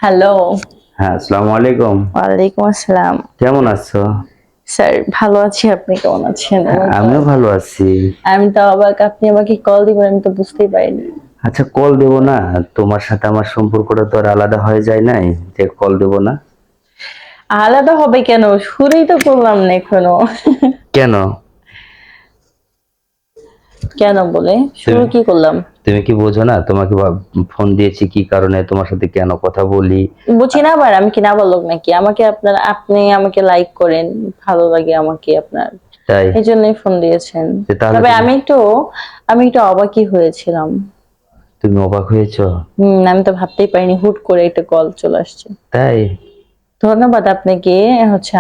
Hello. হ্যাঁ, আসসালামু আলাইকুম। ওয়ালাইকুম আসসালাম। কেমন আছো? স্যার ভালো আছি, আপনি কেমন আছেন? Oh হ্যাঁ, my আমিও God! ভালো আছি। আমি তো অবাক, আপনি আমাকে কল দিবেন আমি তো বুঝতেই পারিনি। আচ্ছা, কল দেব না? তোমার সাথে আমার সম্পর্কটা তো আর আলাদা হয়ে যায় নাই যে কল দেব না? আলাদা হবে কেন? শুরুই তো করলাম না এখনো। কেন? কেন বলে? শুরু তুমি কি করলাম? তুমি কি বোঝো না? তোমাকে ফোন দিয়েছি কি কারণে? তোমার সাথে কেন কথা বলি? বুঝি না আবার আমি কি নাবালক নাকি? আপনি আমাকে লাইক করেন, ভালো লাগে আমাকে আপনার। তাই? এজন্যই ফোন দিয়েছেন। তাহলে তবে তুমি আমি একটু অবাকই হয়েছিলাম। তুমি অবাক হয়েছো? আমি তো ভাবতেই পারিনি হুট করে একটা কল চলে আসছে। তাই? ধন্যবাদ আপনাকে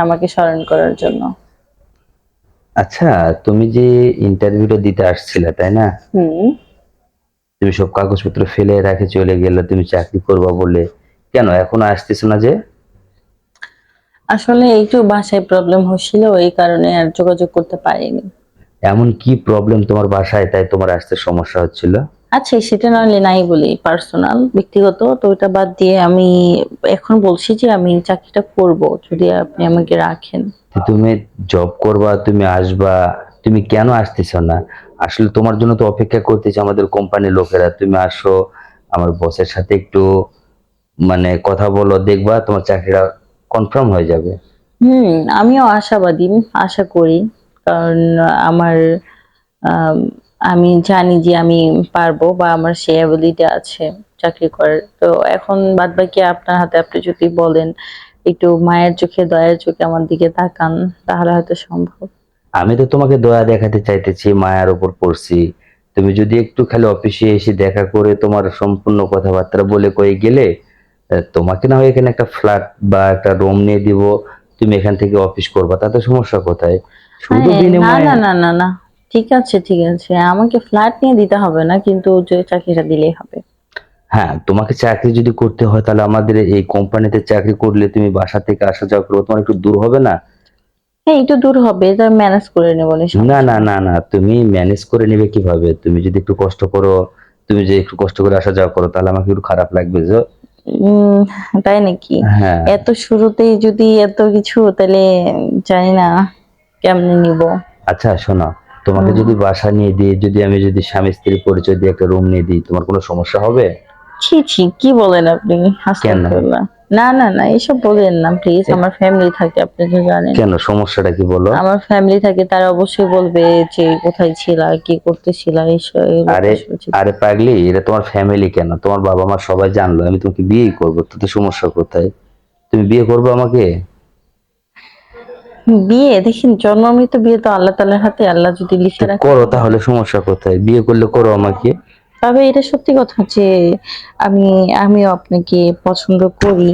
আমাকে স্মরণ করার জন্য। আচ্ছা, তুমি যে ইন্টারভিউটা দিতে আসছিলে, তাই না? হুম। তুমি সব কাগজপত্র ফেলে রেখে চলে গেলে তুমি চাকরি করবা বলে। কেন এখনো আসতেছো না যে? আসলে একটু বাসায় প্রবলেম হচ্ছিল, এই কারণে আর যোগাযোগ করতে পারিনি। এমন কি প্রবলেম তোমার বাসায় তাই তোমার আসতে সমস্যা হচ্ছিল? আচ্ছা সেটা নাহলে নাই বলি, পার্সোনাল, ব্যক্তিগত তো ওটা বাদ দিয়ে আমি এখন বলছি যে আমি চাকরিটা করব যদি আপনি আমাকে রাখেন। যে তুমি জব করবা, তুমি আসবা, তুমি কেন আসতেছ না? আসলে তোমার জন্য তো অপেক্ষা করতেছে আমাদের কোম্পানির লোকেরা। তুমি আসো, আমার বসের সাথে একটু মানে কথা বলো, দেখবা তোমার চাকরিটা কনফার্ম হয়ে যাবে। হুম, আমিও আশাবাদী, আশা করি। কারণ আমার আম আমি জানি যে আমি পারবো বা আমার সেই এবিলিটি আছে চাকরি করার। তো এখন বাদবাকি আপনার হাতে, আপনি যদি বলেন, একটু মায়ের চোখে দয়ার চোখে আমার দিকে তাকান, তাহলে হয়তো সম্ভব। আমি তো তোমাকে দয়া দেখাতে চাইতেছি, মায়ার উপর পড়ছি। তুমি যদি একটু খালি অফিসে এসে দেখা করে তোমার সম্পূর্ণ কথাবার্তা বলে কয়ে গেলে, তোমাকে না হয় এখানে একটা ফ্ল্যাট বা একটা রুম নিয়ে দিব, তুমি এখান থেকে অফিস করবা, তাতে সমস্যা কোথায়? শুধু আরে না, বিনিময়ে। না, না, না, না। ঠিক আছে, ঠিক আছে। আমাকে ফ্ল্যাট নিয়ে দিতে হবে না, কিন্তু যে চাকরিটা দিলেই হবে। হ্যাঁ, তোমাকে চাকরি যদি করতে হয় তাহলে আমাদের এই কোম্পানিতে চাকরি করলে তুমি বাসা থেকে আসা যাওয়া করো, তোমার একটু দূর হবে না? হ্যাঁ, একটু দূর হবে, তা ম্যানেজ করে নেব নি, না, সমস্যা না, নেই। না, না, তুমি ম্যানেজ করে নিবে কিভাবে? তুমি যদি একটু কষ্ট করো, তুমি যদি একটু কষ্ট করে আসা যাওয়া করো তাহলে আমাকে একটু খারাপ লাগবে যে। উম তাই নাকি? হ্যাঁ। এত শুরুতেই যদি এত কিছু, তাহলে জানি না কেমনে নিবো। আচ্ছা শোনো, তোমাকে হুম। যদি বাসা নিয়ে দিই, যদি আমি যদি স্বামী স্ত্রীর পরিচয় দিয়ে একটা রুম নিয়ে দিই, তোমার কোনো সমস্যা হবে? ছি, ছি, কি বলেন আপনি? কেন? আস্তাগফিরুল্লাহ। না, না, না, এসব বলবেন না প্লিজ। এ, আমার ফ্যামিলি থাকে, আপনি তো জানেন। কেন সমস্যাটা কি বলো? আমার ফ্যামিলি থাকে, তারা অবশ্যই বলবে যে কোথায় ছিলা, কি করতেছিলা, এইসব এগুলো তো আরে, আসলে উচিত না। আরে পাগলি, এটা তোমার ফ্যামিলি কেন, তোমার বাবা মা সবাই জানলো আমি তোমাকে বিয়ে করবো, তাতে সমস্যা কোথায়? তুমি বিয়ে করবে আমাকে? বিয়ে দেখেন, জন্ম মৃত্যু বিয়ে তো আল্লাহ তাআলার হাতে, আল্লাহ যদি তো লিখে রাখে করো, তাহলে। তাহলে সমস্যা কোথায়? বিয়ে করলে করো আমাকে। তবে এটা সত্যি কথা যে আমি আমিও আপনাকে পছন্দ করি।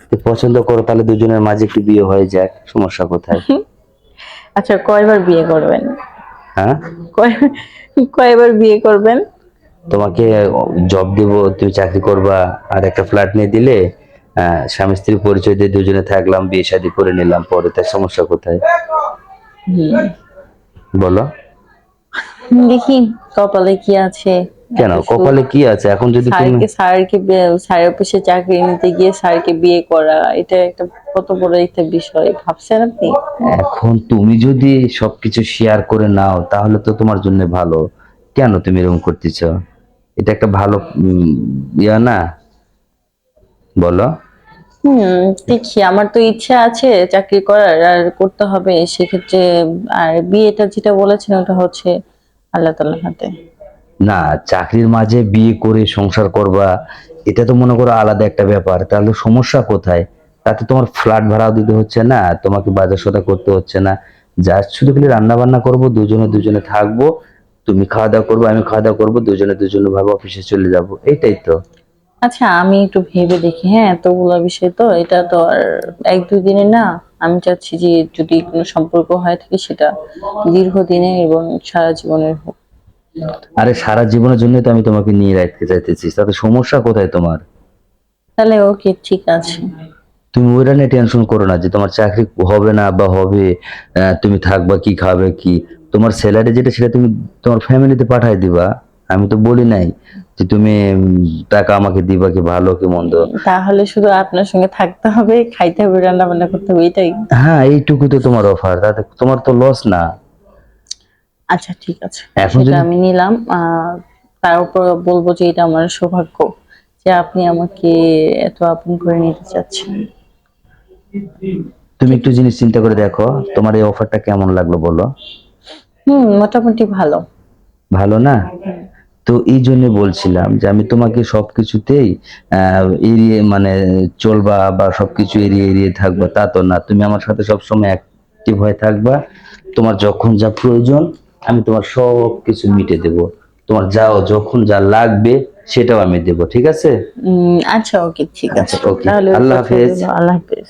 তো পছন্দ করো তাহলে দুজনের মাঝে একটু বিয়ে হয়ে যাক, সমস্যা কোথায়? আচ্ছা, কয়বার বিয়ে করবেন? হ্যাঁ, কয় কয়বার বিয়ে করবেন? তোমাকে জব দিব, তুমি চাকরি করবা, আর একটা ফ্ল্যাট নিয়ে দিলে, স্বামী স্ত্রী পরিচয় দিয়ে দুজনে থাকলাম, বিয়ে শাদী করে নিলাম পরে, তার সমস্যা কোথায়? হুম, বলো। দেখি কপালে কি আছে। কেন এত সুখ। কপালে কি আছে এখন যদি তুমি। স্যারের অফিসে চাকরি নিতে গিয়ে স্যারকে বিয়ে করা, এটা একটা কত বড় একটা বিষয়, ভাবছেন আপনি? এখন তুমি যদি সবকিছু শেয়ার করে নাও তাহলে তো তোমার জন্য ভালো। কেন তুমি এরকম করতেছ? এটা একটা ভালো ইয়া না? বলো। হুম, দেখি, আমার তো ইচ্ছা আছে চাকরি করার, আর করতে হবে সেক্ষেত্রে। আর বিয়েটা যেটা বলেছেন ওটা আল্লাহ তাআলার হাতে। না, চাকরির মাঝে বিয়ে করে সংসার করবা, এটা তো মনে করো আলাদা একটা ব্যাপার, তাহলে সমস্যা কোথায়? তাতে তোমার ফ্ল্যাট ভাড়াও দিতে হচ্ছে না, তোমাকে বাজার সদাই করতে হচ্ছে না। জাস্ট শুধু খালি রান্না বান্না করবো, দুজনে দুজনে থাকবো, তুমি খাওয়া দাওয়া করবো, আমি খাওয়া দাওয়া করবো, দুজনে দুজনে ভাবে অফিসে চলে যাব, এইটাই তো। আচ্ছা, আমি একটু ভেবে দেখি। হ্যাঁ, এতগুলা বিষয় তো, এটা তো আর এক দুই দিনের না। আমি চাচ্ছি যে যদি কোনো সম্পর্ক হয়ে থাকে সেটা দীর্ঘদিনের এবং সারা জীবনের হোক। আরে সারা জীবনের জন্য তো আমি তোমাকে নিয়ে রাখতে চাইতেছি, তাতে সমস্যা কোথায় তোমার? তাহলে ওকে, ঠিক আছে। তুমি ওইটা নিয়ে টেনশন করো না যে তোমার চাকরি হবে না বা হবে, তুমি থাকবা কি, খাবে কি, তোমার স্যালারি যেটা সেটা তুমি তোমার ফ্যামিলিতে পাঠাই দিবা। আমি তো বলি নাই যে তুমি টাকা আমাকে দিবা কি ভালো কি মন্দ। তাহলে শুধু আপনার সঙ্গে থাকতে হবে, খাইতে হবে, রান্না বান্না করতে হবে, এটাই? হ্যাঁ, এইটুকু তো তোমার অফার, তাতে তোমার তো লস না। আচ্ছা ঠিক আছে, এখন সেটা যদি আমি নিলাম। তার উপর বলবো যে এটা আমার সৌভাগ্য যে আপনি আমাকে এত আপন করে নিতে চাচ্ছেন। তুমি একটু জিনিস চিন্তা করে দেখো, তোমার এই অফারটা কেমন লাগলো বলো। মোটামুটি ভালো। ভালো না? তো এই জন্য বলছিলাম যে আমি তোমাকে সবকিছুতেই এড়িয়ে মানে চলবা বা সবকিছু এড়িয়ে এড়িয়ে থাকবা তা তো না, তুমি আমার সাথে সবসময় অ্যাক্টিভ হয়ে থাকবা। তোমার যখন যা প্রয়োজন আমি তোমার সব কিছু মিটে দেব। তোমার যাও যখন যা লাগবে সেটাও আমি দেব, ঠিক আছে? আচ্ছা, ওকে, ঠিক আচ্ছা আছে। ওকে, তাহলে ওই আল্লাহ কথাই হাফেজ। রইলো। আল্লাহ হাফেজ।